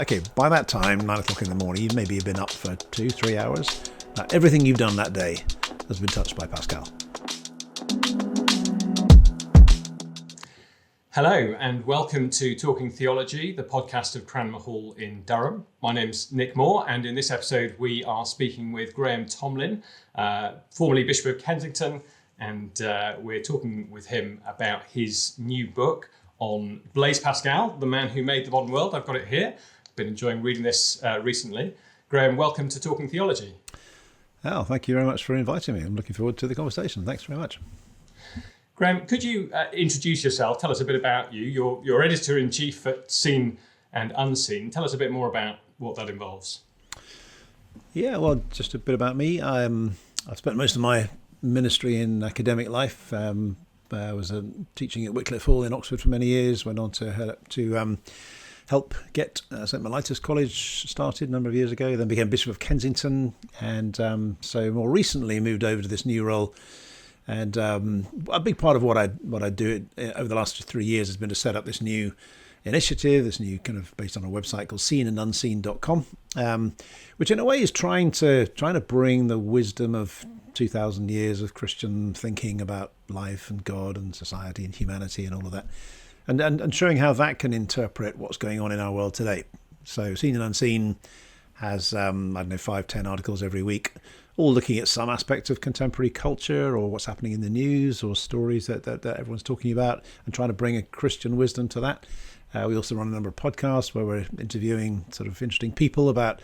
okay, by that time, 9 o'clock in the morning, you maybe have been up for 2-3 hours. Everything you've done that day has been touched by Pascal. Hello and welcome to Talking Theology, the podcast of Cranmer Hall in Durham. My name's Nick Moore, and in this episode we are speaking with Graham Tomlin, formerly Bishop of Kensington, and we're talking with him about his new book on Blaise Pascal, the man who made the modern world. I've got it here. Been enjoying reading this recently. Graham, welcome to Talking Theology. Oh, thank you very much for inviting me. I'm looking forward to the conversation. Thanks very much. Graham, could you introduce yourself? Tell us a bit about you. You're editor-in-chief at Seen and Unseen. Tell us a bit more about what that involves. Yeah, well, just a bit about me. I've spent most of my ministry in academic life. I was teaching at Wycliffe Hall in Oxford for many years, went on to help get St Mellitus College started a number of years ago, then became Bishop of Kensington, and so more recently moved over to this new role. And a big part of what I do over the last 3 years has been to set up this new initiative, this new kind of based on a website called seenandunseen.com, which in a way is trying to bring the wisdom of 2,000 years of Christian thinking about life and God and society and humanity and all of that, and showing how that can interpret what's going on in our world today. So Seen and Unseen has, 5-10 articles every week, all looking at some aspect of contemporary culture or what's happening in the news or stories that everyone's talking about, and trying to bring a Christian wisdom to that. We also run a number of podcasts where we're interviewing sort of interesting people about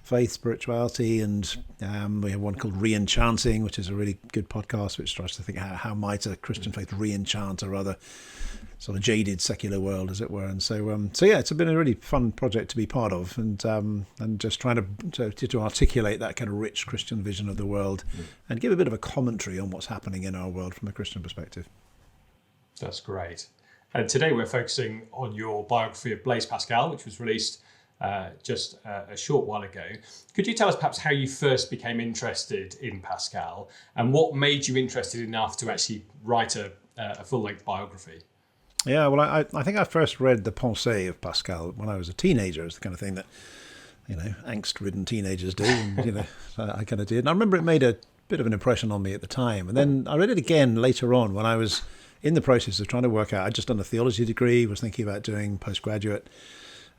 faith, spirituality, and we have one called Re-enchanting, which is a really good podcast which tries to think how might a Christian faith re-enchant a rather sort of jaded secular world, as it were. And so yeah, it's been a really fun project to be part of, and just trying to articulate that kind of rich Christian vision of the world and give a bit of a commentary on what's happening in our world from a Christian perspective. That's great. And today we're focusing on your biography of Blaise Pascal, which was released just a short while ago. Could you tell us perhaps how you first became interested in Pascal and what made you interested enough to actually write a full-length biography? Yeah, well, I think I first read the Pensées of Pascal when I was a teenager. It's the kind of thing that, angst-ridden teenagers do, and, I kind of did. And I remember it made a bit of an impression on me at the time. And then I read it again later on when I was in the process of trying to work out. I'd just done a theology degree, was thinking about doing postgraduate,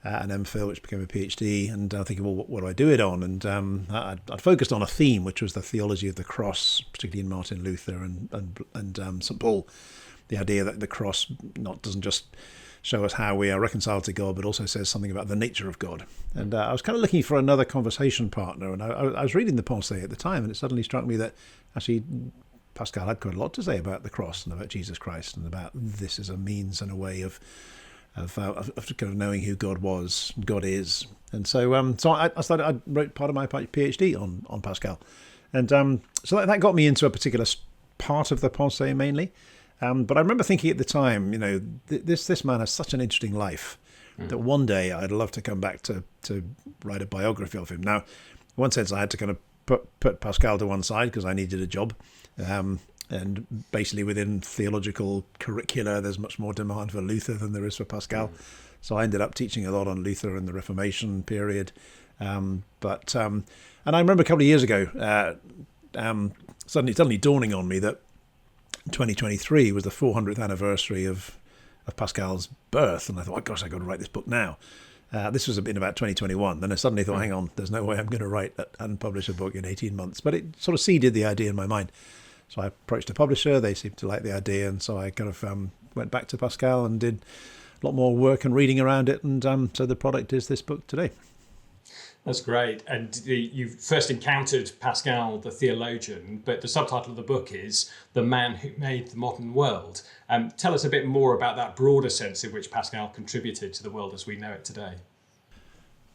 an MPhil, which became a PhD, and thinking, well, what do I do it on? And I'd focused on a theme, which was the theology of the cross, particularly in Martin Luther and St Paul. The idea that the cross doesn't just show us how we are reconciled to God, but also says something about the nature of God. And I was kind of looking for another conversation partner, and I was reading the Pensées at the time, and it suddenly struck me that actually Pascal had quite a lot to say about the cross and about Jesus Christ and about this as a means and a way of kind of knowing who God was, and God is. And so I wrote part of my PhD on Pascal, and so that got me into a particular part of the Pensées mainly. But I remember thinking at the time, this man has such an interesting life that one day I'd love to come back to write a biography of him. Now, in one sense, I had to kind of put Pascal to one side because I needed a job. And basically within theological curricula, there's much more demand for Luther than there is for Pascal. So I ended up teaching a lot on Luther and the Reformation period. And I remember a couple of years ago, suddenly dawning on me that 2023 was the 400th anniversary of Pascal's birth. And I thought, oh gosh, I've got to write this book now. This was in about 2021. Then I suddenly thought, hang on, there's no way I'm going to write and publish a book in 18 months. But it sort of seeded the idea in my mind. So I approached a publisher. They seemed to like the idea. And so I kind of went back to Pascal and did a lot more work and reading around it. And so the product is this book today. That's great. And you first encountered Pascal, the theologian, but the subtitle of the book is The Man Who Made the Modern World. Tell us a bit more about that broader sense in which Pascal contributed to the world as we know it today.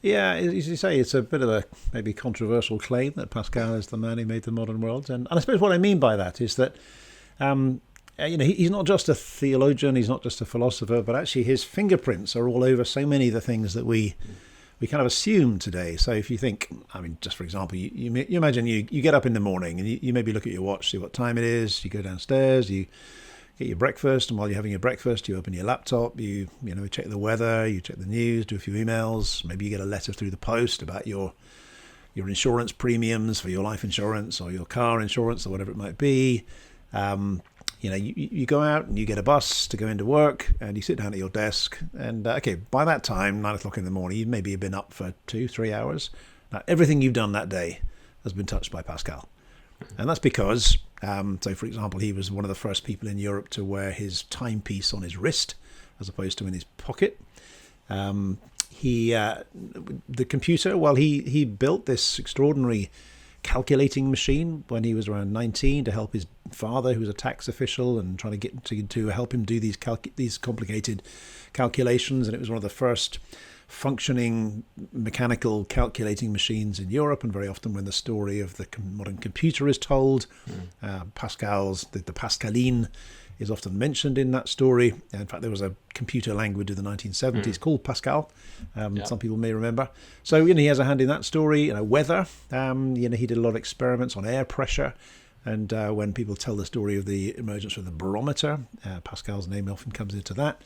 Yeah, as you say, it's a bit of a maybe controversial claim that Pascal is the man who made the modern world. And I suppose what I mean by that is that, he's not just a theologian, he's not just a philosopher, but actually his fingerprints are all over so many of the things that we kind of assume today. So if you think, just for example, you imagine you get up in the morning and you maybe look at your watch, see what time it is, you go downstairs, you get your breakfast, and while you're having your breakfast, you open your laptop, you check the weather, you check the news, do a few emails, maybe you get a letter through the post about your insurance premiums for your life insurance or your car insurance or whatever it might be. You go out and you get a bus to go into work, and you sit down at your desk, and by that time, 9 o'clock in the morning, you maybe have been up for 2-3 hours. Now, everything you've done that day has been touched by Pascal. And that's because, so for example, he was one of the first people in Europe to wear his timepiece on his wrist as opposed to in his pocket. The computer, well, he built this extraordinary calculating machine when he was around 19 to help his father, who was a tax official, and trying to get to help him do these complicated calculations. And it was one of the first functioning mechanical calculating machines in Europe. And very often when the story of the modern computer is told, Pascal's the Pascaline is often mentioned in that story. In fact, there was a computer language in the 1970s called Pascal. Some people may remember. So, he has a hand in that story. Weather. He did a lot of experiments on air pressure. And when people tell the story of the emergence of the barometer, Pascal's name often comes into that.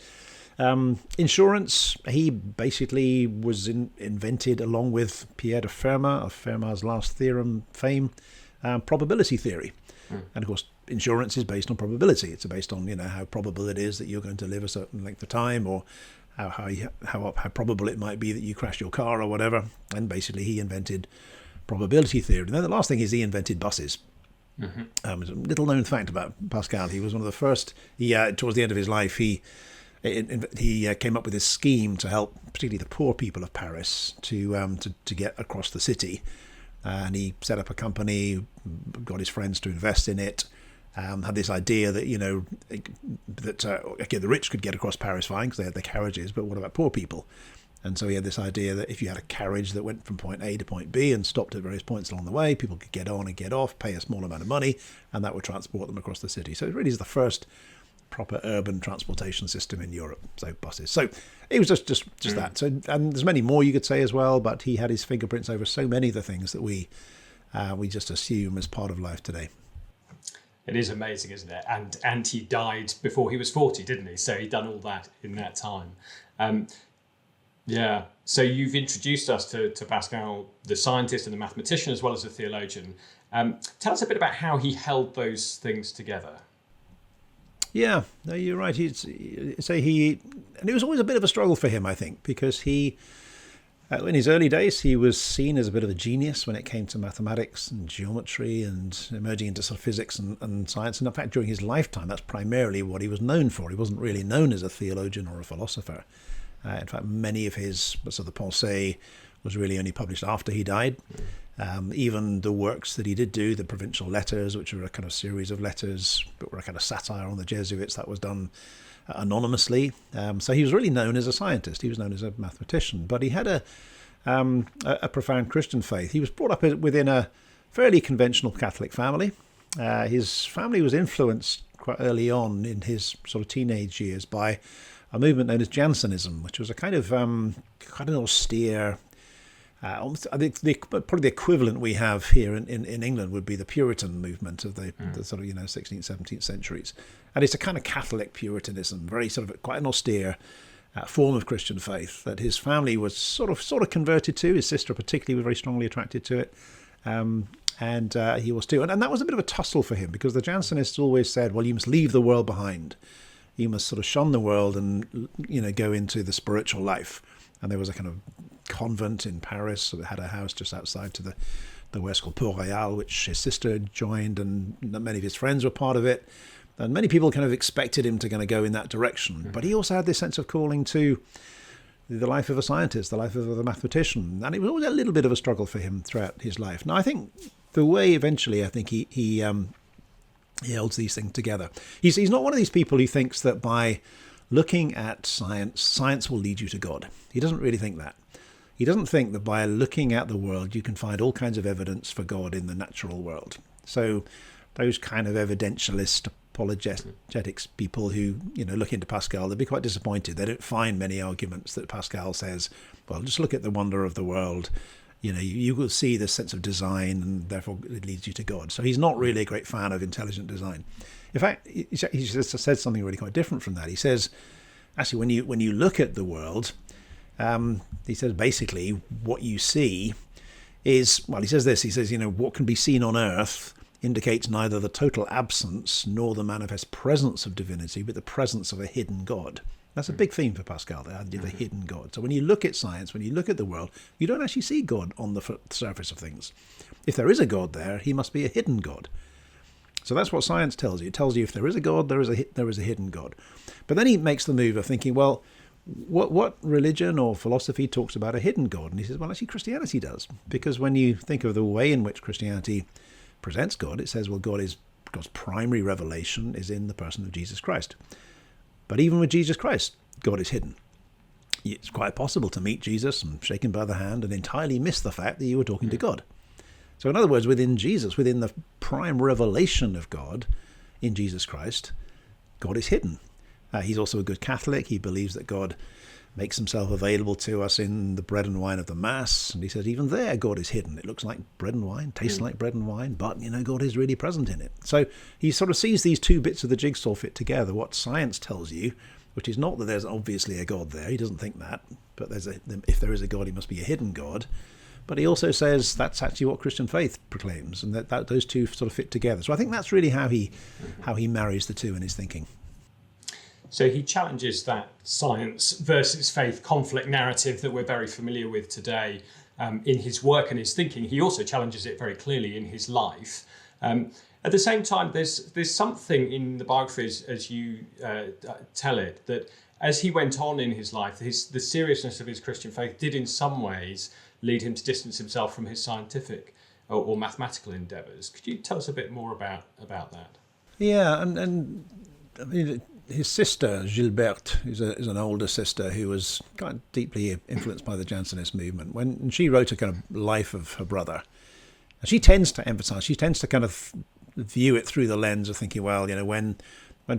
Insurance, he basically was invented along with Pierre de Fermat of Fermat's last theorem fame, probability theory. And of course, insurance is based on probability. It's based on how probable it is that you're going to live a certain length of time, or how probable it might be that you crash your car or whatever. And basically, he invented probability theory. And then the last thing is he invented buses. There's a little known fact about Pascal. He was one of the first. Towards the end of his life, he came up with this scheme to help, particularly the poor people of Paris, to get across the city. And he set up a company, got his friends to invest in it, had this idea that, the rich could get across Paris fine because they had their carriages, but what about poor people? And so he had this idea that if you had a carriage that went from point A to point B and stopped at various points along the way, people could get on and get off, pay a small amount of money, and that would transport them across the city. So it really is the first proper urban transportation system in Europe, so buses. So it was just that. So, and there's many more you could say as well, but he had his fingerprints over so many of the things that we just assume as part of life today. It is amazing, isn't it? And he died before he was 40, didn't he? So he'd done all that in that time. So you've introduced us to Pascal, the scientist and the mathematician, as well as the theologian. Tell us a bit about how he held those things together. Yeah, no, you're right. And it was always a bit of a struggle for him, I think, because he, in his early days, he was seen as a bit of a genius when it came to mathematics and geometry and emerging into sort of physics and science. And in fact, during his lifetime, that's primarily what he was known for. He wasn't really known as a theologian or a philosopher. In fact, many of his sort of the pensée was really only published after he died. Even the works that he did do, the provincial letters, which were a kind of series of letters, but were a kind of satire on the Jesuits, that was done anonymously. So he was really known as a scientist. He was known as a mathematician, but he had a profound Christian faith. He was brought up within a fairly conventional Catholic family. His family was influenced quite early on in his sort of teenage years by a movement known as Jansenism, which was a kind of quite an austere. I think probably the equivalent we have here in England would be the Puritan movement of the sort of 16th, 17th centuries, and it's a kind of Catholic Puritanism, very sort of quite an austere form of Christian faith that his family was sort of converted to. His sister particularly was very strongly attracted to it, and he was too. And that was a bit of a tussle for him because the Jansenists always said, well, you must leave the world behind. You must sort of shun the world and go into the spiritual life. And there was a kind of convent in Paris that had a house just outside to the west called Port Royal, which his sister joined, and many of his friends were part of it. And many people kind of expected him to kind of go in that direction. But he also had this sense of calling to the life of a scientist, the life of a mathematician. And it was always a little bit of a struggle for him throughout his life. Now, I think the way eventually, I think he holds these things together. He's not one of these people who thinks that by looking at science will lead you to God. He doesn't really think that. He doesn't think that by looking at the world, you can find all kinds of evidence for God in the natural world. So those kind of evidentialist apologetics people who, look into Pascal, they'll be quite disappointed. They don't find many arguments that Pascal says, well, just look at the wonder of the world. You will see this sense of design, and therefore it leads you to God. So he's not really a great fan of intelligent design. In fact, he just said something really quite different from that. He says, actually, when you look at the world, he says basically what you see is, well, he says this. He says, what can be seen on earth indicates neither the total absence nor the manifest presence of divinity, but the presence of a hidden God. That's a big theme for Pascal, the idea of a hidden God. So when you look at science, when you look at the world, you don't actually see God on the surface of things. If there is a God there, he must be a hidden God. So that's what science tells you. It tells you if there is a God, there is a hidden God. But then he makes the move of thinking, well, what religion or philosophy talks about a hidden God? And he says, well, actually Christianity does. Because when you think of the way in which Christianity presents God, it says, well, God's primary revelation is in the person of Jesus Christ. But even with Jesus Christ, God is hidden. It's quite possible to meet Jesus and shake him by the hand and entirely miss the fact that you were talking to God. So in other words, within Jesus, within the prime revelation of God in Jesus Christ, God is hidden. He's also a good Catholic. He believes that God makes himself available to us in the bread and wine of the Mass. And he says even there, God is hidden. It looks like bread and wine, tastes like bread and wine, but, God is really present in it. So he sort of sees these two bits of the jigsaw fit together. What science tells you, which is not that there's obviously a God there. He doesn't think that. But if there is a God, he must be a hidden God. But he also says that's actually what Christian faith proclaims, and that those two sort of fit together. So I think that's really how he marries the two in his thinking. So he challenges that science versus faith conflict narrative that we're very familiar with today in his work and his thinking. He also challenges it very clearly in his life. At the same time, there's something in the biography, as you tell it, that as he went on in his life, the seriousness of his Christian faith did in some ways lead him to distance himself from his scientific or mathematical endeavours. Could you tell us a bit more about that? Yeah, and I mean, his sister, Gilberte, is an older sister who was kind of deeply influenced by the Jansenist movement. When she wrote a kind of life of her brother, and she tends to kind of view it through the lens of thinking, well, when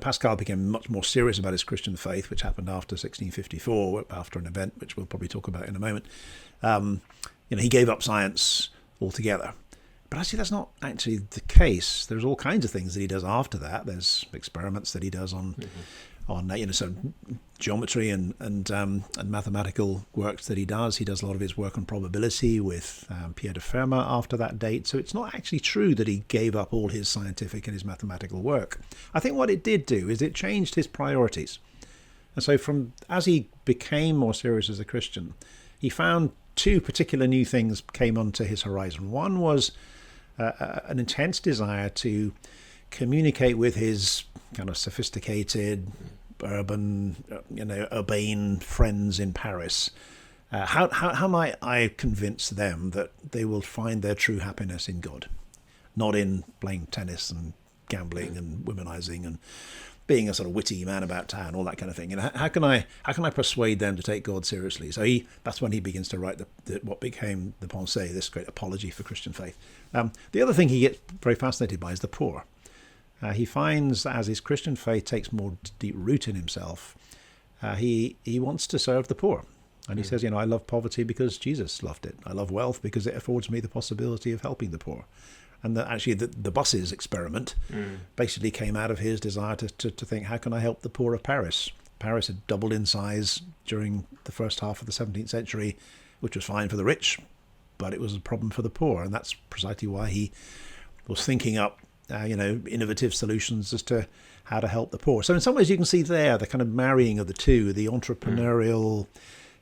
Pascal became much more serious about his Christian faith, which happened after 1654, after an event which we'll probably talk about in a moment, he gave up science altogether. But actually, that's not actually the case. There's all kinds of things that he does after that. There's experiments that he does on some geometry and mathematical works that he does. He does a lot of his work on probability with Pierre de Fermat after that date. So it's not actually true that he gave up all his scientific and his mathematical work. I think what it did do is it changed his priorities. And so as he became more serious as a Christian, he found two particular new things came onto his horizon. One was an intense desire to communicate with his kind of sophisticated, urban, urbane friends in Paris. How might I convince them that they will find their true happiness in God, not in playing tennis and gambling and womanizing and being a sort of witty man about town, all that kind of thing. How can I persuade them to take God seriously? So that's when he begins to write what became the Pensée, this great apology for Christian faith. The other thing he gets very fascinated by is the poor. He finds that as his Christian faith takes more deep root in himself, he wants to serve the poor. And he says, I love poverty because Jesus loved it. I love wealth because it affords me the possibility of helping the poor. And the buses experiment basically came out of his desire to think, how can I help the poor of Paris? Paris had doubled in size during the first half of the 17th century, which was fine for the rich, but it was a problem for the poor. And that's precisely why he was thinking up, innovative solutions as to how to help the poor. So in some ways you can see there the kind of marrying of the two, the entrepreneurial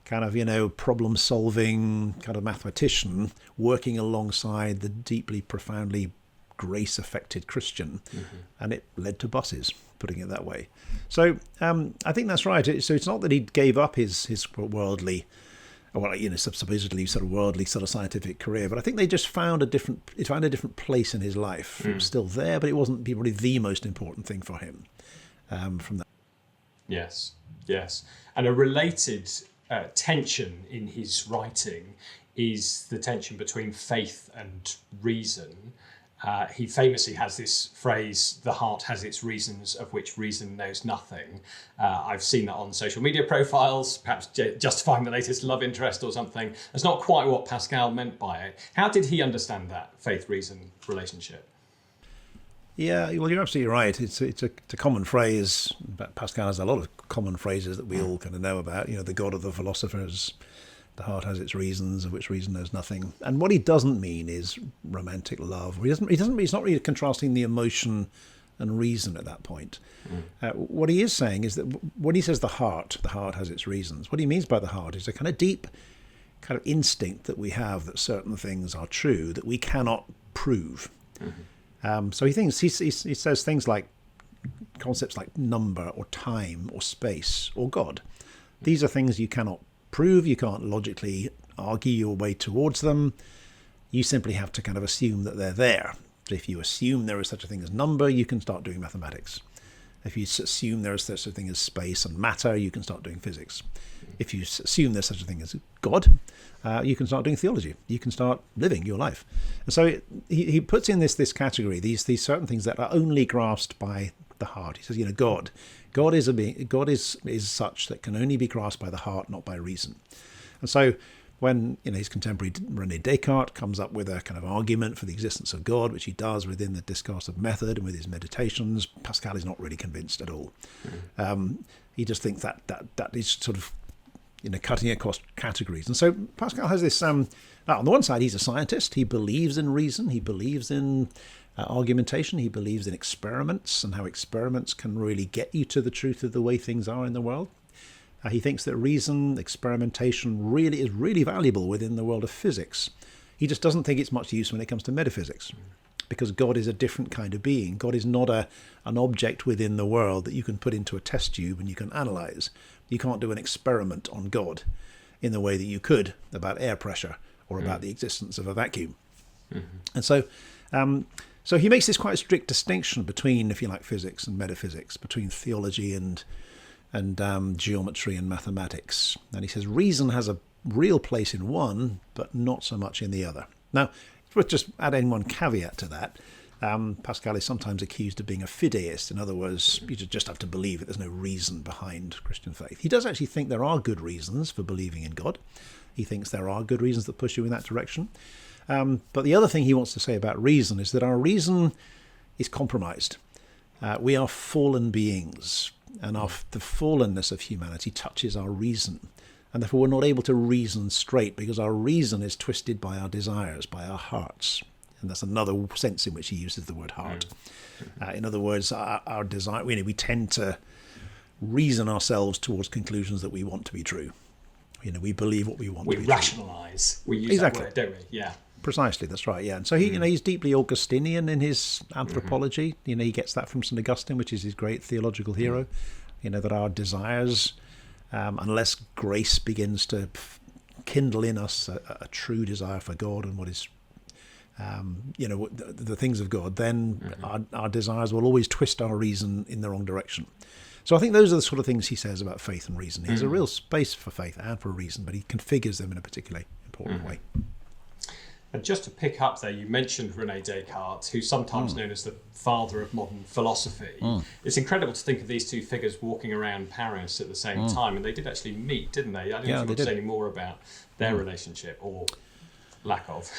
kind of, problem-solving kind of mathematician working alongside the deeply, profoundly grace-affected Christian. And it led to buses, putting it that way. So I think that's right. So it's not that he gave up his worldly, supposedly sort of worldly sort of scientific career, but I think they just found a different place in his life. It was still there, but it wasn't probably the most important thing for him from that. Yes. And a related tension in his writing is the tension between faith and reason. he famously has this phrase, "The heart has its reasons, of which reason knows nothing." I've seen that on social media profiles, perhaps justifying the latest love interest or something. That's not quite what Pascal meant by it. How did he understand that faith-reason relationship? Yeah, well, you're absolutely right. It's a common phrase. But Pascal has a lot of common phrases that we all kind of know about. The God of the philosophers, the heart has its reasons, of which reason knows nothing. And what he doesn't mean is romantic love. He's not really contrasting the emotion and reason at that point. What he is saying is that when he says the heart has its reasons, what he means by the heart is a kind of deep kind of instinct that we have that certain things are true that we cannot prove. So he says things like concepts like number or time or space or God. These are things you cannot prove. You can't logically argue your way towards them. You simply have to kind of assume that they're there. If you assume there is such a thing as number, you can start doing mathematics. If you assume there is such a thing as space and matter, you can start doing physics. If you assume there's such a thing as God, you can start doing theology. You can start living your life. And so he puts in this category, these certain things that are only grasped by the heart. He says, God is a being. God is such that can only be grasped by the heart, not by reason. And so when his contemporary René Descartes comes up with a kind of argument for the existence of God, which he does within the discourse of method and with his meditations, Pascal is not really convinced at all. He just thinks that is sort of cutting across categories. And so Pascal has this, now on the one side, he's a scientist. He believes in reason. He believes in argumentation. He believes in experiments and how experiments can really get you to the truth of the way things are in the world. He thinks that reason, experimentation is really valuable within the world of physics. He just doesn't think it's much use when it comes to metaphysics, because God is a different kind of being. God is not an object within the world that you can put into a test tube and you can analyze. You can't do an experiment on God in the way that you could about air pressure or about the existence of a vacuum. And so he makes this quite strict distinction between, if you like, physics and metaphysics, between theology and geometry and mathematics. And he says reason has a real place in one, but not so much in the other. Now, let's just add in one caveat to that. Pascal is sometimes accused of being a fideist. In other words, you just have to believe it. There's no reason behind Christian faith. He does actually think there are good reasons for believing in God. He thinks there are good reasons that push you in that direction. But the other thing he wants to say about reason is that our reason is compromised. We are fallen beings, and the fallenness of humanity touches our reason. And therefore we're not able to reason straight because our reason is twisted by our desires, by our hearts. And that's another sense in which he uses the word heart. In other words, our desire, we tend to reason ourselves towards conclusions that we want to be true. We believe what we want to be rationalise. We use exactly. that word, don't we? Yeah. Precisely, that's right, yeah. And so he's deeply Augustinian in his anthropology. He gets that from St. Augustine, which is his great theological hero. That our desires, unless grace begins to kindle in us a true desire for God and what is, the things of God, then our desires will always twist our reason in the wrong direction. So I think those are the sort of things he says about faith and reason. He has a real space for faith and for reason, but he configures them in a particularly important way. And just to pick up there, you mentioned René Descartes, who's sometimes known as the father of modern philosophy. It's incredible to think of these two figures walking around Paris at the same time, and they did actually meet, didn't they? I don't know if you want to say any more about their relationship or lack of.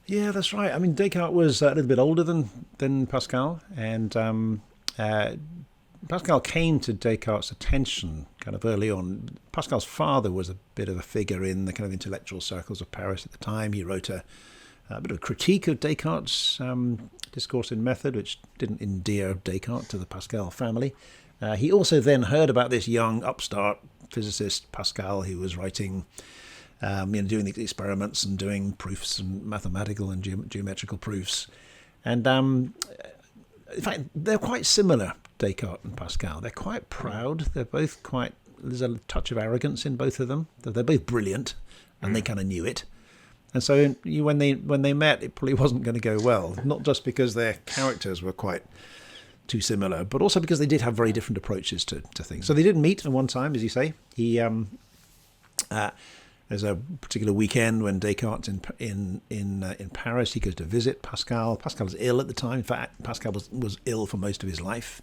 Yeah, that's right. I mean, Descartes was a little bit older than Pascal, and Pascal came to Descartes' attention kind of early on. Pascal's father was a bit of a figure in the kind of intellectual circles of Paris at the time. He wrote a bit of a critique of Descartes' discourse in method, which didn't endear Descartes to the Pascal family. He also then heard about this young upstart physicist, Pascal, who was writing, doing these experiments and doing proofs and mathematical and geometrical proofs. And in fact, they're quite similar, Descartes and Pascal. They're quite proud. They're both there's a touch of arrogance in both of them. They're both brilliant, and they kind of knew it. And so when they met, it probably wasn't going to go well, not just because their characters were quite too similar, but also because they did have very different approaches to things. So they did meet at one time, as you say. There's a particular weekend when Descartes in Paris. He goes to visit Pascal. Pascal was ill at the time. In fact, Pascal was ill for most of his life.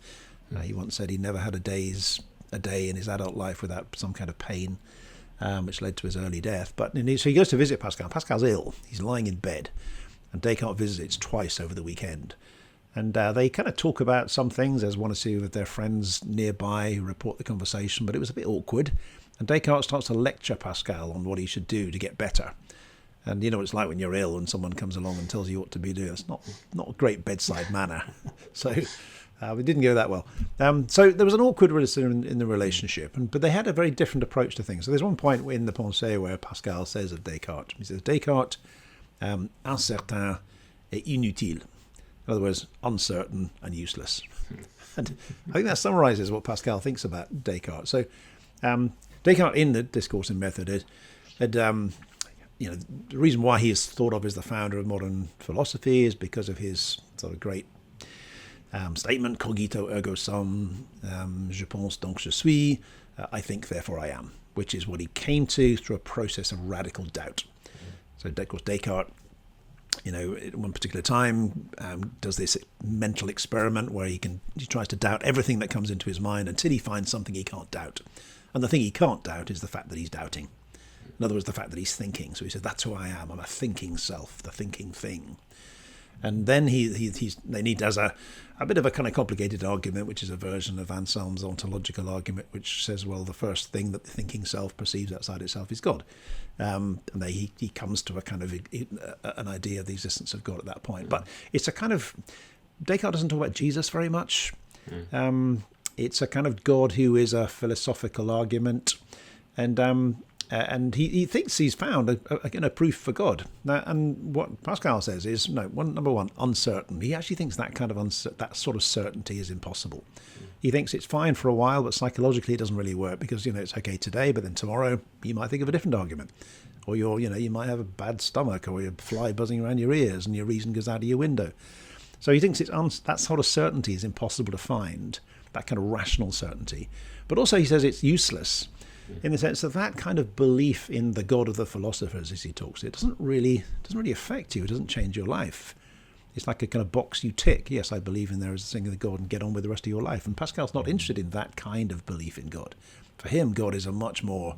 He once said he never had a day in his adult life without some kind of pain, which led to his early death. But so he goes to visit Pascal. Pascal's ill. He's lying in bed, and Descartes visits twice over the weekend. And they kind of talk about some things, as one or two of their friends nearby who report the conversation, but it was a bit awkward. And Descartes starts to lecture Pascal on what he should do to get better. And you know what it's like when you're ill and someone comes along and tells you what to be doing. It's not a great bedside manner. So it didn't go that well. So there was an awkward in the relationship, but they had a very different approach to things. So there's one point in the Pensée where Pascal says of Descartes, he says, Descartes, incertain et inutile. In other words, uncertain and useless. And I think that summarizes what Pascal thinks about Descartes. So Descartes, in the Discourse and Method, had the reason why he is thought of as the founder of modern philosophy is because of his sort of great statement, cogito ergo sum, je pense donc je suis, I think therefore I am, which is what he came to through a process of radical doubt. So of course Descartes, at one particular time, does this mental experiment where he tries to doubt everything that comes into his mind until he finds something he can't doubt. And the thing he can't doubt is the fact that he's doubting. In other words, the fact that he's thinking. So he said, that's who I am. I'm a thinking self, the thinking thing. And then he does a bit of a kind of complicated argument, which is a version of Anselm's ontological argument, which says, well, the first thing that the thinking self perceives outside itself is God. And then he comes to a kind of an idea of the existence of God at that point. But it's a kind of, Descartes doesn't talk about Jesus very much. It's a kind of God who is a philosophical argument. And he thinks he's found a proof for God. Now, and what Pascal says is, number one, uncertain. He actually thinks that kind of that sort of certainty is impossible. He thinks it's fine for a while, but psychologically it doesn't really work because it's okay today, but then tomorrow you might think of a different argument, or you might have a bad stomach, or a fly buzzing around your ears, and your reason goes out of your window. So he thinks that sort of certainty is impossible to find, that kind of rational certainty. But also he says it's useless, in the sense that kind of belief in the God of the philosophers, as he talks, it doesn't really affect you. It doesn't change your life. It's like a kind of box you tick. Yes, I believe in there is a single God, and get on with the rest of your life. And Pascal's not interested in that kind of belief in God. For him, God is a much more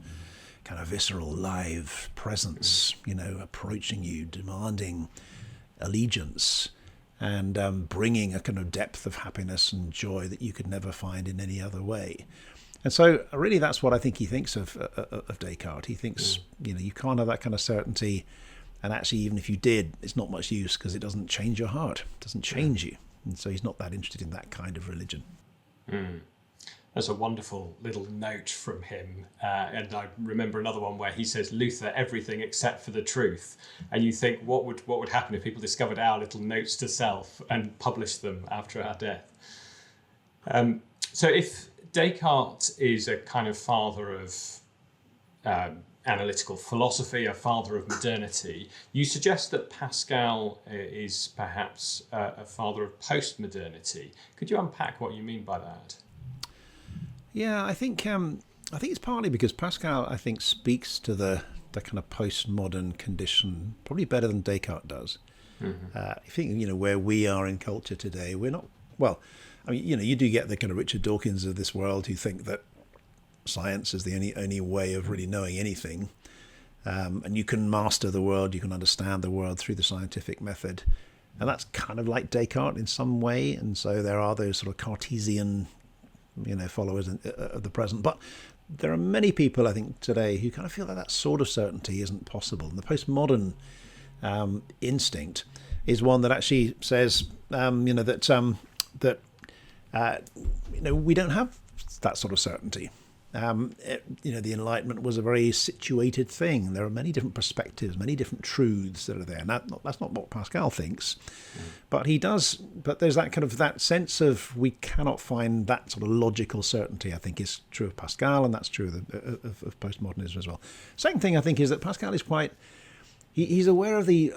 kind of visceral, live presence, approaching you, demanding allegiance, and bringing a kind of depth of happiness and joy that you could never find in any other way. And so really that's what I think he thinks of Descartes. He thinks, you can't have that kind of certainty. And actually, even if you did, it's not much use because it doesn't change your heart. It doesn't change you. And so he's not that interested in that kind of religion. That's a wonderful little note from him. And I remember another one where he says, Luther, everything except for the truth. And you think, what would happen if people discovered our little notes to self and published them after our death? So if Descartes is a kind of father of analytical philosophy, a father of modernity, you suggest that Pascal is perhaps a father of postmodernity. Could you unpack what you mean by that? Yeah, I think it's partly because Pascal, I think, speaks to the kind of postmodern condition probably better than Descartes does. I think where we are in culture today, we're not you do get the kind of Richard Dawkins of this world who think that science is the only way of really knowing anything, and you can master the world, you can understand the world through the scientific method, and that's kind of like Descartes in some way. And so there are those sort of Cartesian followers of the present, but there are many people I think today who kind of feel that sort of certainty isn't possible. And the postmodern instinct is one that actually says that we don't have that sort of certainty. The Enlightenment was a very situated thing. There are many different perspectives, many different truths that are there. And that's not what Pascal thinks, but he does. But there's that kind of that sense of we cannot find that sort of logical certainty. I think is true of Pascal, and that's true of postmodernism as well. Second thing I think is that Pascal is quite. He's aware of the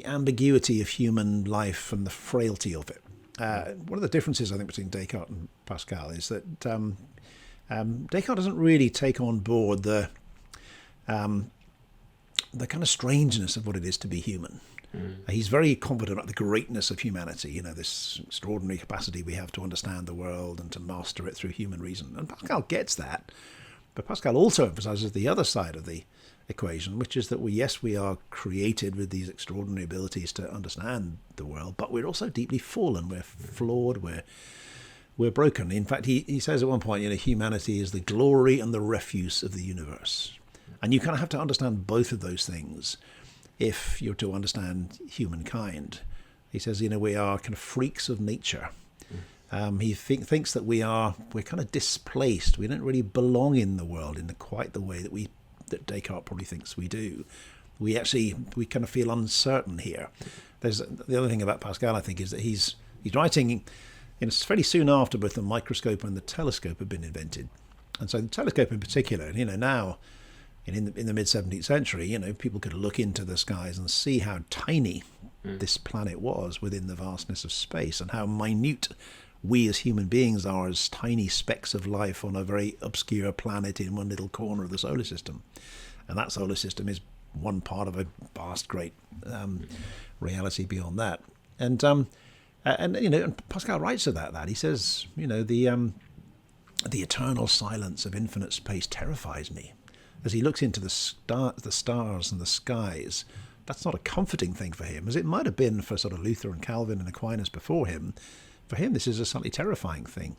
ambiguity of human life and the frailty of it. One of the differences I think between Descartes and Pascal is that Descartes doesn't really take on board the the kind of strangeness of what it is to be human. He's very confident about the greatness of humanity, this extraordinary capacity we have to understand the world and to master it through human reason. And Pascal gets that, but Pascal also emphasizes the other side of the equation, which is that we are created with these extraordinary abilities to understand the world, but we're also deeply fallen. We're flawed. We're broken. In fact, he says at one point, humanity is the glory and the refuse of the universe. And you kind of have to understand both of those things if you're to understand humankind. He says, we are kind of freaks of nature. He thinks that we're kind of displaced. We don't really belong in the world in quite the way that Descartes probably thinks we do. We kind of feel uncertain here. There's the other thing about Pascal, I think, is that he's writing fairly soon after both the microscope and the telescope have been invented. And so the telescope in particular, now in the mid-17th century, people could look into the skies and see how tiny this planet was within the vastness of space, and how minute we as human beings are as tiny specks of life on a very obscure planet in one little corner of the solar system. And that solar system is one part of a vast, great reality beyond that. And Pascal writes about that. He says, the eternal silence of infinite space terrifies me. As he looks into the stars and the skies, that's not a comforting thing for him, as it might have been for sort of Luther and Calvin and Aquinas before him. For him, this is a slightly terrifying thing.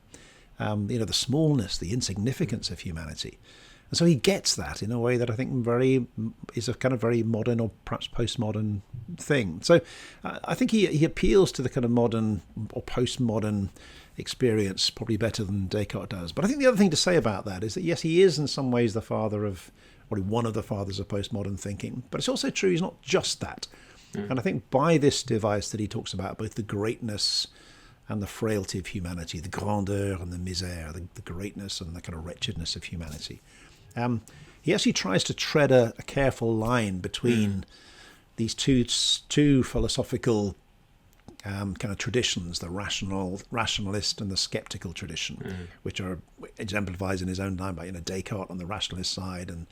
The smallness, the insignificance of humanity. And so he gets that in a way that I think is a kind of very modern or perhaps postmodern thing. So I think he appeals to the kind of modern or postmodern experience probably better than Descartes does. But I think the other thing to say about that is that, yes, he is in some ways the father of, or one of the fathers of postmodern thinking, but it's also true he's not just that. And I think by this device that he talks about both the greatness and the frailty of humanity, the grandeur and the misère, the greatness and the kind of wretchedness of humanity, he actually tries to tread a careful line between these two philosophical kind of traditions, the rationalist and the skeptical tradition, which are exemplified in his own time by Descartes on the rationalist side, and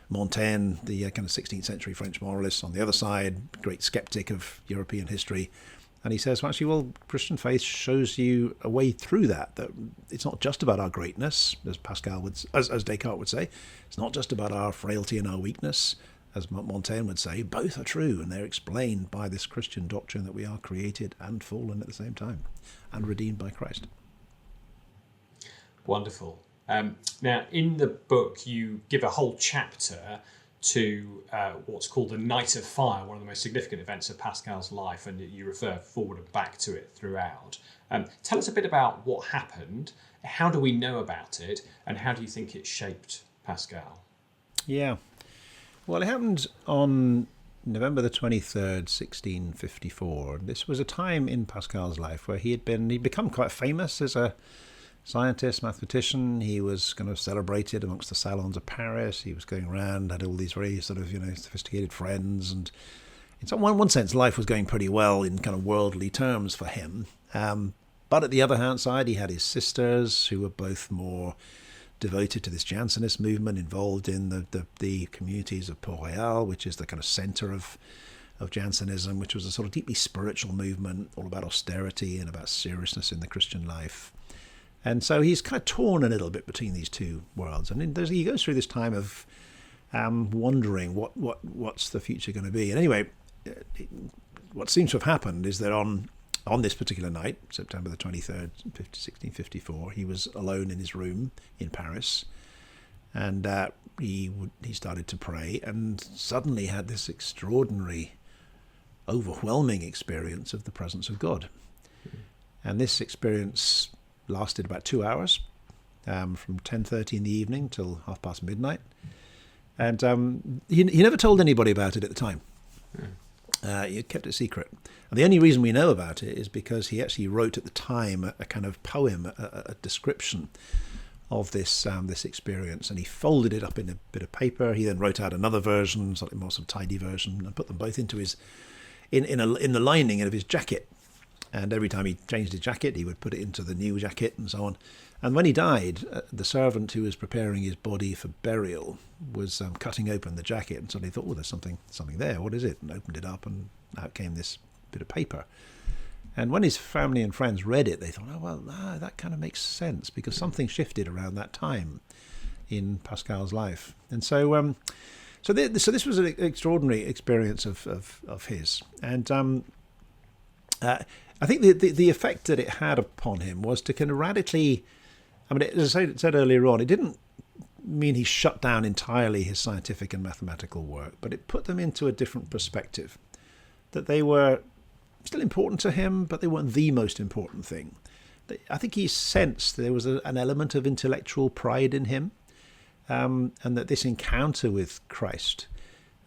Montaigne, the kind of 16th century French moralist, on the other side, great skeptic of European history. And he says, Christian faith shows you a way through that it's not just about our greatness, as as Descartes would say. It's not just about our frailty and our weakness, as Montaigne would say. Both are true, and they're explained by this Christian doctrine that we are created and fallen at the same time, and redeemed by Christ. Wonderful. Now, in the book, you give a whole chapter to what's called the Night of Fire, one of the most significant events of Pascal's life, and you refer forward and back to it throughout. Tell us a bit about what happened, how do we know about it, and how do you think it shaped Pascal? Yeah. Well, it happened on November the 23rd, 1654. This was a time in Pascal's life where he'd become quite famous as a scientist, mathematician. He was kind of celebrated amongst the salons of Paris. He was going around, had all these very sort of, sophisticated friends. And in one sense, life was going pretty well in kind of worldly terms for him. But at the other hand side, he had his sisters who were both more devoted to this Jansenist movement, involved in the communities of Port-Royal, which is the kind of center of Jansenism, which was a sort of deeply spiritual movement, all about austerity and about seriousness in the Christian life. And so he's kind of torn a little bit between these two worlds. And he goes through this time of wondering what's the future going to be. And anyway, what seems to have happened is that on this particular night, September the 23rd, 1654, he was alone in his room in Paris, and he started to pray, and suddenly had this extraordinary, overwhelming experience of the presence of God. And this experience lasted about 2 hours, from 10:30 in the evening till midnight. And he never told anybody about it at the time. He had kept it secret. And the only reason we know about it is because he actually wrote at the time a kind of poem, a description of this experience, and he folded it up in a bit of paper. He then wrote out another version, slightly more sort of tidy version, and put them both into his in the lining of his jacket. And every time he changed his jacket, he would put it into the new jacket and so on. And when he died, the servant who was preparing his body for burial was cutting open the jacket and suddenly thought, oh, there's something there. What is it? And opened it up, and out came this bit of paper. And when his family and friends read it, they thought, oh, well, that kind of makes sense, because something shifted around that time in Pascal's life. And so this was an extraordinary experience of his. And I think the effect that it had upon him was to kind of radically, I mean, as I said earlier on, it didn't mean he shut down entirely his scientific and mathematical work, but it put them into a different perspective, that they were still important to him, but they weren't the most important thing. I think he sensed there was an element of intellectual pride in him, and that this encounter with Christ,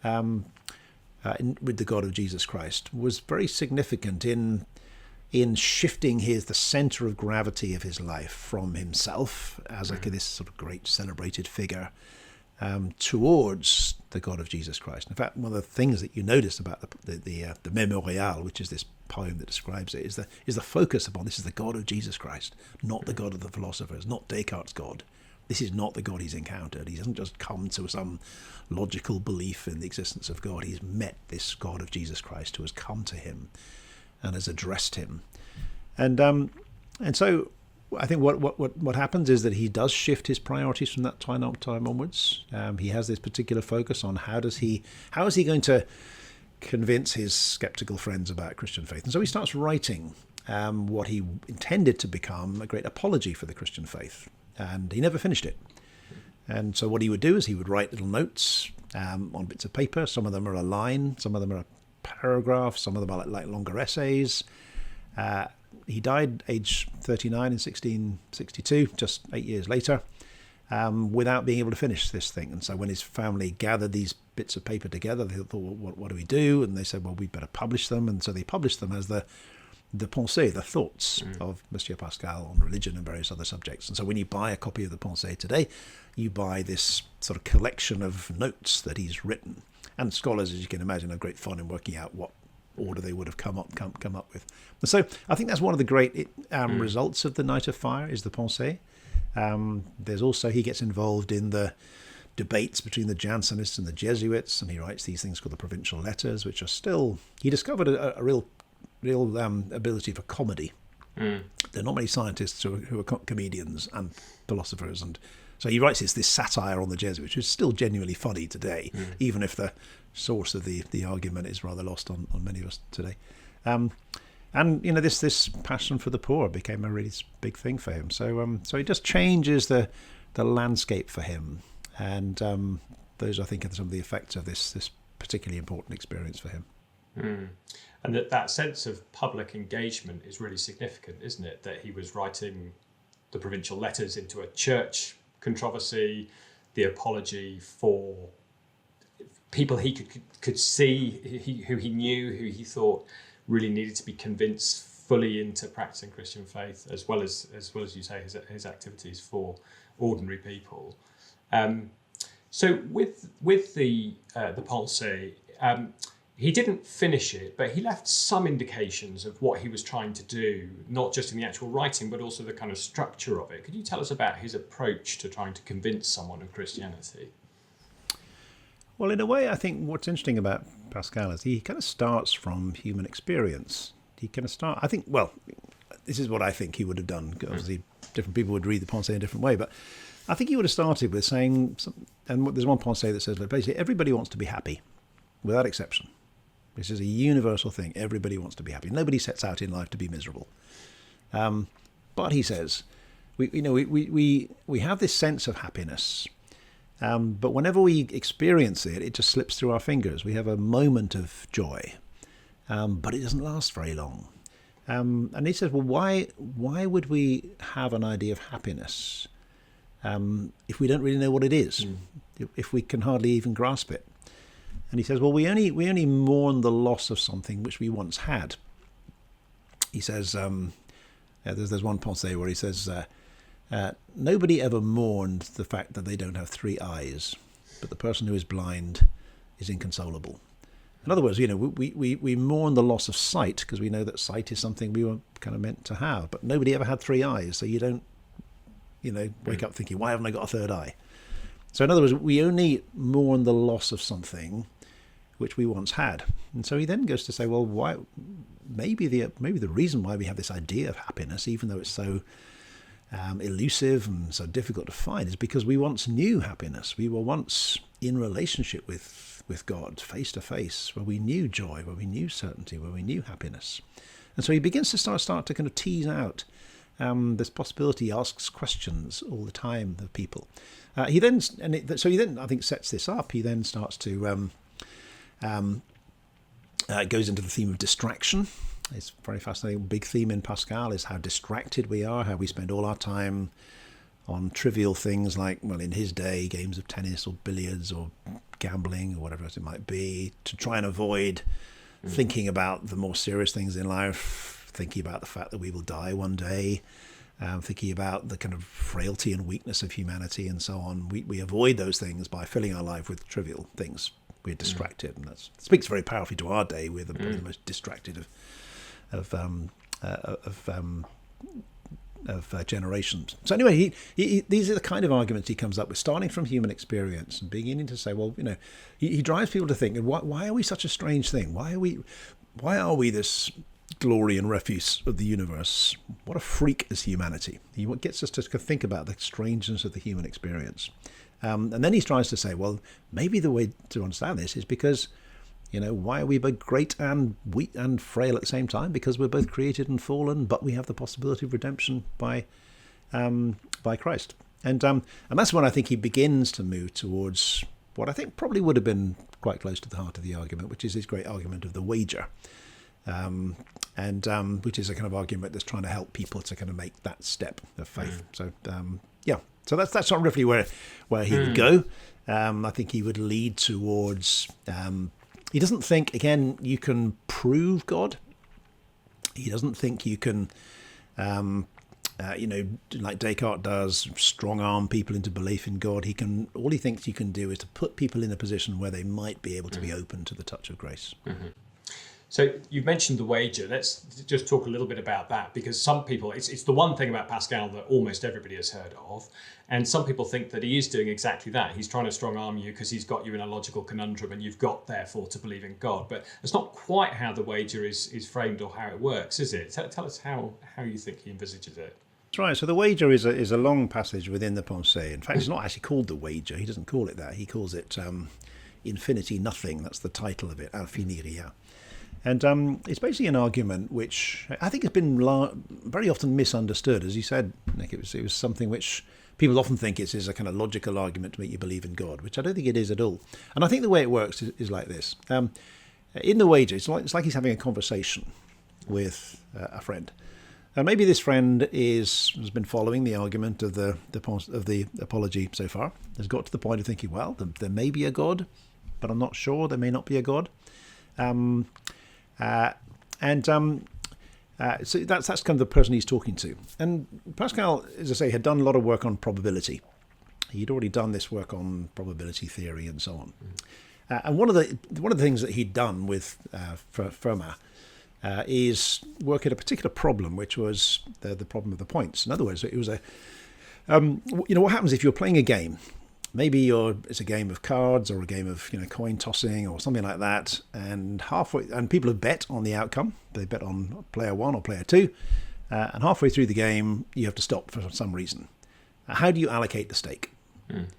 with the God of Jesus Christ, was very significant in shifting the center of gravity of his life from himself as this sort of great celebrated figure towards the God of Jesus Christ. In fact, one of the things that you notice about the Memorial, which is this poem that describes it, is the focus upon this is the God of Jesus Christ, not the God of the philosophers, not Descartes' God. This is not the God he's encountered. He doesn't just come to some logical belief in the existence of God. He's met this God of Jesus Christ who has come to him and has addressed him. And so I think what happens is that he does shift his priorities from that time onwards. He has this particular focus on how is he going to convince his skeptical friends about Christian faith. And so he starts writing what he intended to become a great apology for the Christian faith. And he never finished it. And so what he would do is he would write little notes on bits of paper. Some of them are a line, some of them are a paragraph, some of them are like longer essays. He died age 39 in 1662, just 8 years later, without being able to finish this thing. And so when his family gathered these bits of paper together, they thought, well, what do we do? And they said, well, we'd better publish them. And so they published them as the Pensées, the thoughts of Monsieur Pascal on religion and various other subjects. And so when you buy a copy of the Pensées today, you buy this sort of collection of notes that he's written. And scholars, as you can imagine, have great fun in working out what order they would have come up with. And so I think that's one of the great results of the Night of Fire is the Pensées. There's also, he gets involved in the debates between the Jansenists and the Jesuits, and he writes these things called the Provincial Letters, which are still, he discovered a real ability for comedy. There are not many scientists who are comedians and philosophers, and so he writes this satire on the Jesuits, which is still genuinely funny today, even if the source of the argument is rather lost on many of us today. And this passion for the poor became a really big thing for him. So it just changes the landscape for him, and those I think are some of the effects of this particularly important experience for him. And that sense of public engagement is really significant, isn't it? That he was writing the Provincial Letters into a church controversy, the apology for people he could see, who he knew, who he thought really needed to be convinced fully into practicing Christian faith, as well as you say, his activities for ordinary people. So with the Pensées, he didn't finish it, but he left some indications of what he was trying to do, not just in the actual writing, but also the kind of structure of it. Could you tell us about his approach to trying to convince someone of Christianity? Well, in a way, I think what's interesting about Pascal is he kind of starts from human experience. I think, well, this is what I think he would have done. Obviously, different people would read the Pensées in a different way, but I think he would have started with saying, and there's one Pensée that says, basically, everybody wants to be happy, without exception. This is a universal thing. Everybody wants to be happy. Nobody sets out in life to be miserable. But he says, we have this sense of happiness, but whenever we experience it, it just slips through our fingers. We have a moment of joy, but it doesn't last very long. And he says, well, why would we have an idea of happiness if we don't really know what it is, if we can hardly even grasp it? And he says, well, we only mourn the loss of something which we once had. He says, there's one Pensée where he says, nobody ever mourned the fact that they don't have three eyes, but the person who is blind is inconsolable. In other words, we mourn the loss of sight because we know that sight is something we were kind of meant to have, but nobody ever had three eyes, so you don't, wake up thinking, why haven't I got a third eye? So in other words, we only mourn the loss of something which we once had. And so he then goes to say, well, why? Maybe the reason why we have this idea of happiness, even though it's so elusive and so difficult to find, is because we once knew happiness. We were once in relationship with God, face to face, where we knew joy, where we knew certainty, where we knew happiness. And so he begins to start to kind of tease out this possibility. He asks questions all the time of people. He then I think sets this up. He then starts to goes into the theme of distraction. It's very fascinating. Big theme in Pascal is how distracted we are, how we spend all our time on trivial things like, well, in his day, games of tennis or billiards or gambling or whatever else it might be, to try and avoid thinking about the more serious things in life, thinking about the fact that we will die one day, thinking about the kind of frailty and weakness of humanity and so on. We avoid those things by filling our life with trivial things. We're distracted, and that speaks very powerfully to our day. We're probably the most distracted of generations. So anyway, he these are the kind of arguments he comes up with, starting from human experience and beginning to say, well, he drives people to think, why are we such a strange thing? Why are we this glory and refuse of the universe? What a freak is humanity. He gets us to think about the strangeness of the human experience. And then he tries to say, well, maybe the way to understand this is because, why are we both great and weak and frail at the same time? Because we're both created and fallen, but we have the possibility of redemption by Christ. And that's when I think he begins to move towards what I think probably would have been quite close to the heart of the argument, which is his great argument of the wager, which is a kind of argument that's trying to help people to kind of make that step of faith. So, So that's not roughly where he would go. I think he would lead towards. He doesn't think, again, you can prove God. He doesn't think you can, like Descartes does, strong arm people into belief in God. All he thinks you can do is to put people in a position where they might be able to be open to the touch of grace. Mm-hmm. So you've mentioned the wager. Let's just talk a little bit about that, because some people, it's the one thing about Pascal that almost everybody has heard of. And some people think that he is doing exactly that. He's trying to strong arm you because he's got you in a logical conundrum and you've got, therefore, to believe in God. But it's not quite how the wager is framed or how it works, is it? Tell us how you think he envisages it. That's right. So the wager is a long passage within the Pensée. In fact, it's not actually called the wager. He doesn't call it that. He calls it Infinity Nothing. That's the title of it, Infini Rien. And it's basically an argument which I think has been very often misunderstood. As you said, Nick, it was something which people often think is a kind of logical argument to make you believe in God, which I don't think it is at all. And I think the way it works is like this. In the wager, it's like he's having a conversation with a friend. And maybe this friend has been following the argument of the apology so far, has got to the point of thinking, well, there may be a God, but I'm not sure. There may not be a God. So that's kind of the person he's talking to. And Pascal, as I say, had done a lot of work on probability. He'd already done this work on probability theory and so on. And one of the things that he'd done with Fermat is work at a particular problem, which was the problem of the points. In other words, it was what happens if you're playing a game? Maybe it's a game of cards or a game of coin tossing or something like that, and people have bet on the outcome. They bet on player one or player two, and halfway through the game you have to stop for some reason. How do you allocate the stake? And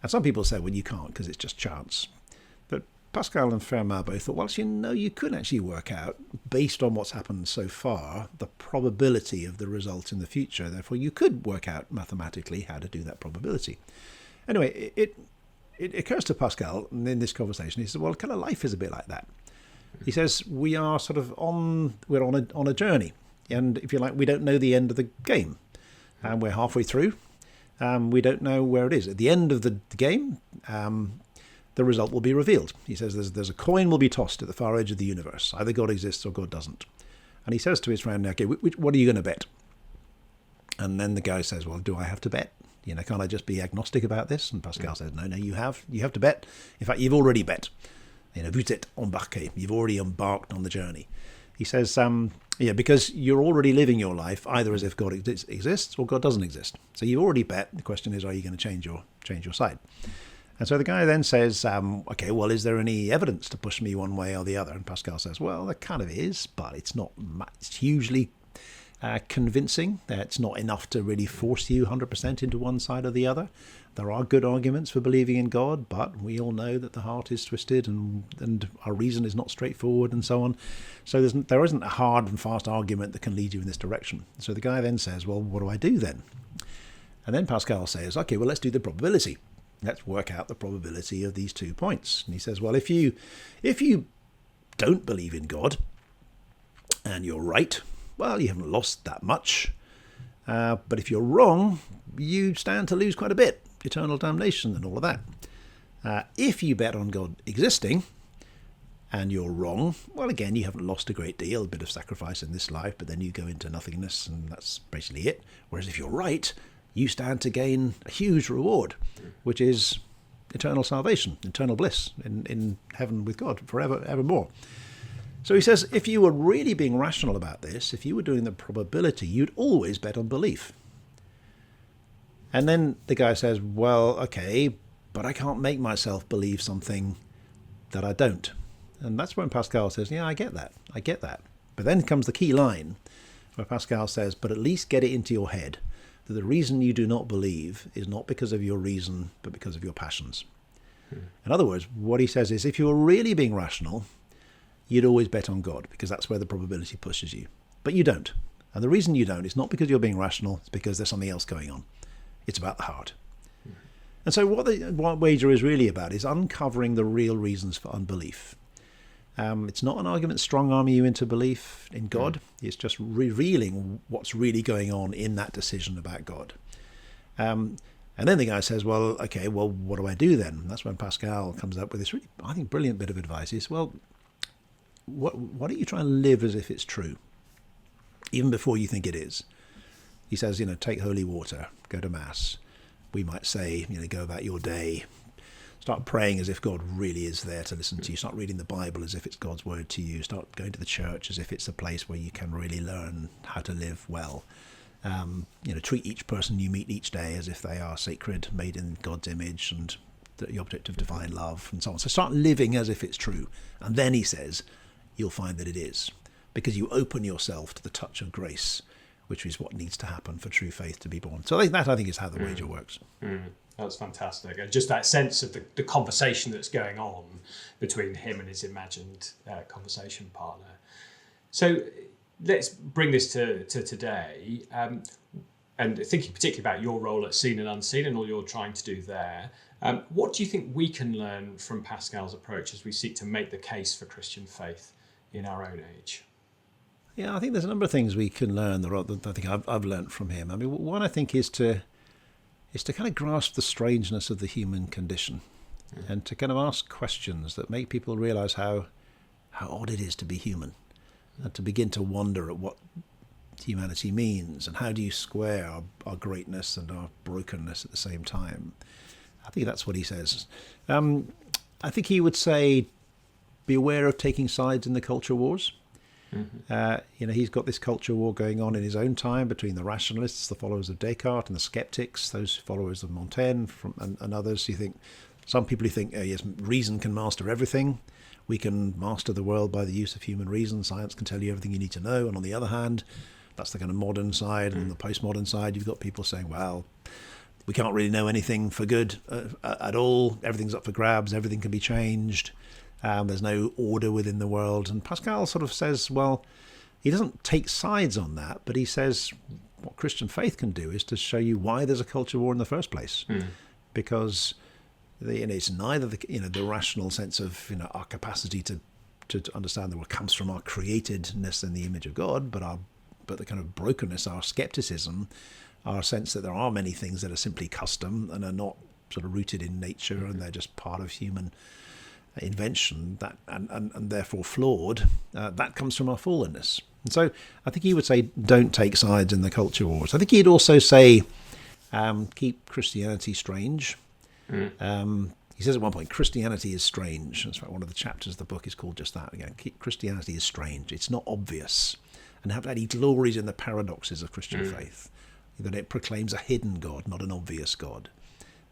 some people say, well, you can't because it's just chance. But Pascal and Fermat both thought, well, you could actually work out, based on what's happened so far, the probability of the result in the future. Therefore, you could work out mathematically how to do that probability. Anyway, it occurs to Pascal in this conversation. He says, well, kind of life is a bit like that. He says, we are sort of on a journey. And if you like, we don't know the end of the game. And we're halfway through. We don't know where it is. At the end of the game, the result will be revealed. He says there's a coin will be tossed at the far edge of the universe. Either God exists or God doesn't. And he says to his friend, okay, what are you going to bet? And then the guy says, well, do I have to bet? Can't I just be agnostic about this? And Pascal says, no, you have to bet. In fact, you've already bet. Vous êtes embarqué. You've already embarked on the journey. He says, because you're already living your life either as if God exists or God doesn't exist. So you've already bet. The question is, are you going to change your side? And so the guy then says, is there any evidence to push me one way or the other? And Pascal says, well, there kind of is, but it's not hugely convincing. It's not enough to really force you 100% into one side or the other. There are good arguments for believing in God, but we all know that the heart is twisted and our reason is not straightforward and so on. So there isn't a hard and fast argument that can lead you in this direction. So the guy then says, well, what do I do then? And then Pascal says, okay, well, let's do the probability. Let's work out the probability of these 2 points. And he says, well, if you don't believe in God and you're right, well, you haven't lost that much. But if you're wrong, you stand to lose quite a bit, eternal damnation and all of that. If you bet on God existing and you're wrong, well, again, you haven't lost a great deal, a bit of sacrifice in this life, but then you go into nothingness and that's basically it. Whereas if you're right, you stand to gain a huge reward, which is eternal salvation, eternal bliss in heaven with God forever, evermore. So he says, if you were really being rational about this, if you were doing the probability, you'd always bet on belief. And then the guy says, well, okay, but I can't make myself believe something that I don't. And that's when Pascal says, yeah, I get that. But then comes the key line where Pascal says, but at least get it into your head that the reason you do not believe is not because of your reason, but because of your passions. In other words, what he says is, if you were really being rational, you'd always bet on God, because that's where the probability pushes you. But you don't. And the reason you don't is not because you're being rational, it's because there's something else going on. It's about the heart. And so what wager is really about is uncovering the real reasons for unbelief. It's not an argument strong-arming you into belief in God. It's just revealing what's really going on in that decision about God. And then the guy says, well, what do I do then? And that's when Pascal comes up with this really, I think, brilliant bit of advice. He says, well, why don't you try and live as if it's true, even before you think it is? He says, take holy water, go to Mass. We might say, go about your day. Start praying as if God really is there to listen to you. Start reading the Bible as if it's God's word to you. Start going to the church as if it's a place where you can really learn how to live well. Treat each person you meet each day as if they are sacred, made in God's image and the object of divine love and so on. So start living as if it's true. And then he says, you'll find that it is, because you open yourself to the touch of grace, which is what needs to happen for true faith to be born. So I think is how the wager works. That's fantastic. And just that sense of the conversation that's going on between him and his imagined conversation partner. So let's bring this to today, and thinking particularly about your role at Seen and Unseen and all you're trying to do there. What do you think we can learn from Pascal's approach as we seek to make the case for Christian faith in our own age? Yeah, I think there's a number of things we can learn that I think I've learned from him. I mean, one I think is to kind of grasp the strangeness of the human condition and to kind of ask questions that make people realize how odd it is to be human and to begin to wonder at what humanity means and how do you square our greatness and our brokenness at the same time. I think that's what he says. I think he would say, be aware of taking sides in the culture wars. He's got this culture war going on in his own time between the rationalists, the followers of Descartes, and the skeptics, those followers of Montaigne and others. Some people who think, yes, reason can master everything. We can master the world by the use of human reason. Science can tell you everything you need to know. And on the other hand, that's the kind of modern side. And on the postmodern side, you've got people saying, well, we can't really know anything for good at all. Everything's up for grabs. Everything can be changed. There's no order within the world. And Pascal sort of says, well, he doesn't take sides on that, but he says what Christian faith can do is to show you why there's a culture war in the first place. Because it's neither the rational sense of our capacity to understand that what comes from our createdness in the image of God, but the kind of brokenness, our skepticism, our sense that there are many things that are simply custom and are not sort of rooted in nature and they're just part of human invention that and therefore flawed, that comes from our fallenness. And so I think he would say don't take sides in the culture wars. I think he'd also say keep Christianity strange. He says at one point, Christianity is strange. In fact, one of the chapters of the book is called just that again. Christianity is strange. It's not obvious. And that he glories in the paradoxes of Christian faith, that it proclaims a hidden God, not an obvious God.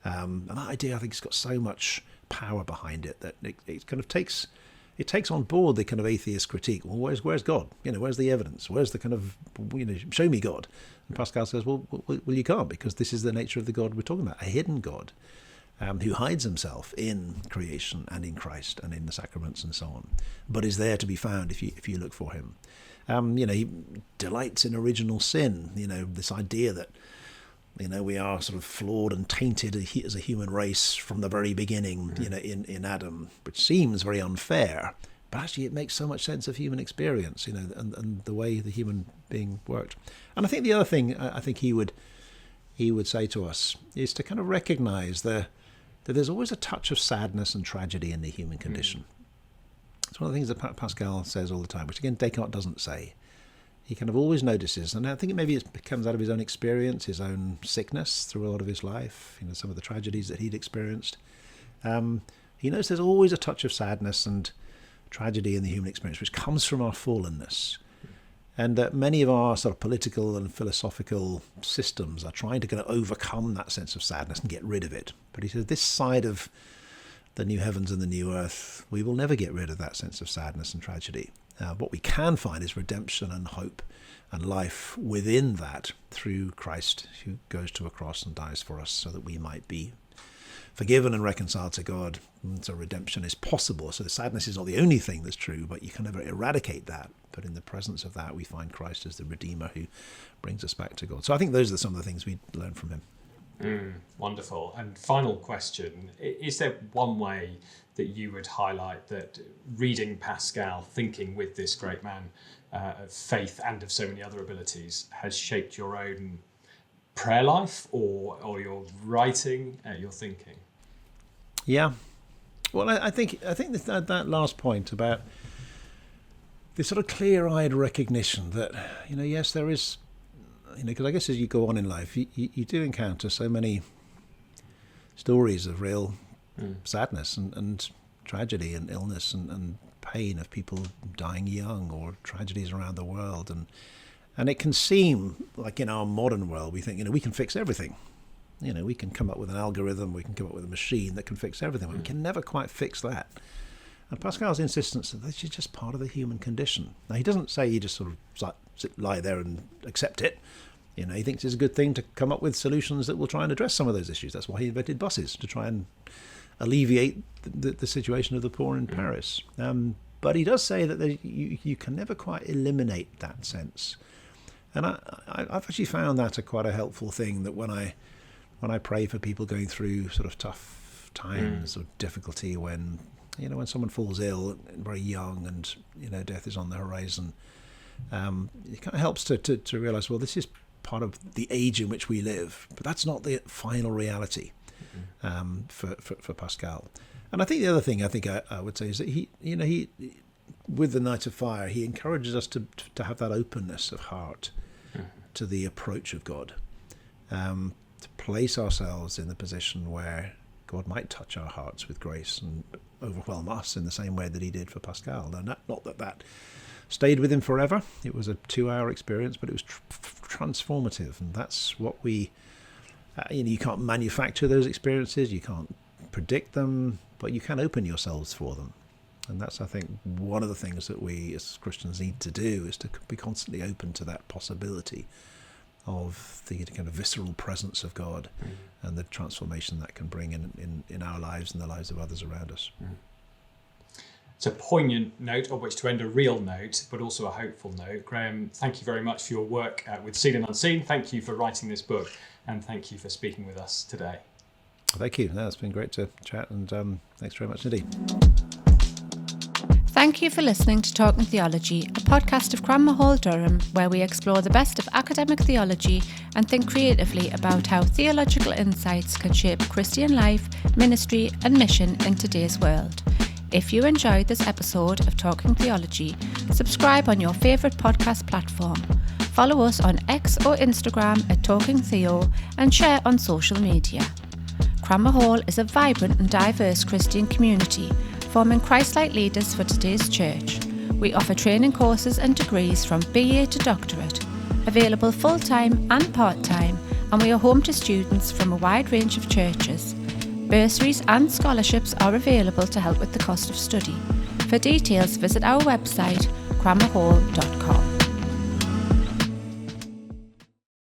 And that idea, I think, has got so much power behind it that it kind of takes on board the kind of atheist critique. Well, where's God? Where's the evidence? Where's the kind of, show me God? And Pascal says, well, you can't, because this is the nature of the God we're talking about, a hidden God who hides himself in creation and in Christ and in the sacraments and so on, but is there to be found if you look for him. He delights in original sin. This idea that we are sort of flawed and tainted as a human race from the very beginning, in Adam, which seems very unfair, but actually it makes so much sense of human experience, and the way the human being worked. And I think the other thing I think he would say to us is to kind of recognise that there's always a touch of sadness and tragedy in the human condition. It's one of the things that Pascal says all the time, which again Descartes doesn't say. He kind of always notices, and I think maybe it comes out of his own experience, his own sickness through a lot of his life, some of the tragedies that he'd experienced. He knows there's always a touch of sadness and tragedy in the human experience, which comes from our fallenness. And that many of our sort of political and philosophical systems are trying to kind of overcome that sense of sadness and get rid of it. But he says this side of the new heavens and the new earth, we will never get rid of that sense of sadness and tragedy. What we can find is redemption and hope and life within that through Christ, who goes to a cross and dies for us so that we might be forgiven and reconciled to God. And so redemption is possible. So the sadness is not the only thing that's true, but you can never eradicate that. But in the presence of that, we find Christ as the Redeemer who brings us back to God. So I think those are some of the things we learn from him. Wonderful. And final question, is there one way that you would highlight that reading Pascal, thinking with this great man of faith and of so many other abilities, has shaped your own prayer life or your writing, your thinking? Yeah. Well, I think that last point about this sort of clear-eyed recognition that, yes, there is, because I guess as you go on in life, you do encounter so many stories of real sadness and tragedy and illness and pain of people dying young, or tragedies around the world. And it can seem like in our modern world, we think, we can fix everything. We can come up with an algorithm, we can come up with a machine that can fix everything, but we can never quite fix that. And Pascal's insistence that this is just part of the human condition. Now, he doesn't say you just sort of lie there and accept it. He thinks it's a good thing to come up with solutions that will try and address some of those issues. That's why he invented buses, to try and alleviate the situation of the poor in Paris. But he does say that you can never quite eliminate that sense. And I've actually found that quite a helpful thing, that when I pray for people going through sort of tough times or difficulty, when someone falls ill very young and death is on the horizon, it kind of helps to realise, well, this is part of the age in which we live, but that's not the final reality for Pascal. And I think the other thing I would say is that he with the Night of Fire, he encourages us to have that openness of heart to the approach of God, to place ourselves in the position where God might touch our hearts with grace and overwhelm us in the same way that he did for Pascal. Now, not that stayed with him forever. It was a 2-hour experience, but it was transformative, and that's what we. You can't manufacture those experiences. You can't predict them, but you can open yourselves for them. And that's, I think, one of the things that we as Christians need to do, is to be constantly open to that possibility of the kind of visceral presence of God and the transformation that can bring in our lives and the lives of others around us. It's a poignant note on which to end a real note, but also a hopeful note. Graham, thank you very much for your work with Seen and Unseen. Thank you for writing this book, and thank you for speaking with us today. Thank you. It's been great to chat, and thanks very much indeed. Thank you for listening to Talking Theology, a podcast of Cranmer Hall, Durham, where we explore the best of academic theology and think creatively about how theological insights can shape Christian life, ministry and mission in today's world. If you enjoyed this episode of Talking Theology, subscribe on your favourite podcast platform. Follow us on X or Instagram at Talking Theo, and share on social media. Cranmer Hall is a vibrant and diverse Christian community, forming Christ-like leaders for today's church. We offer training courses and degrees from BA to doctorate, available full-time and part-time, and we are home to students from a wide range of churches. Bursaries and scholarships are available to help with the cost of study. For details, visit our website, cranmerhall.com.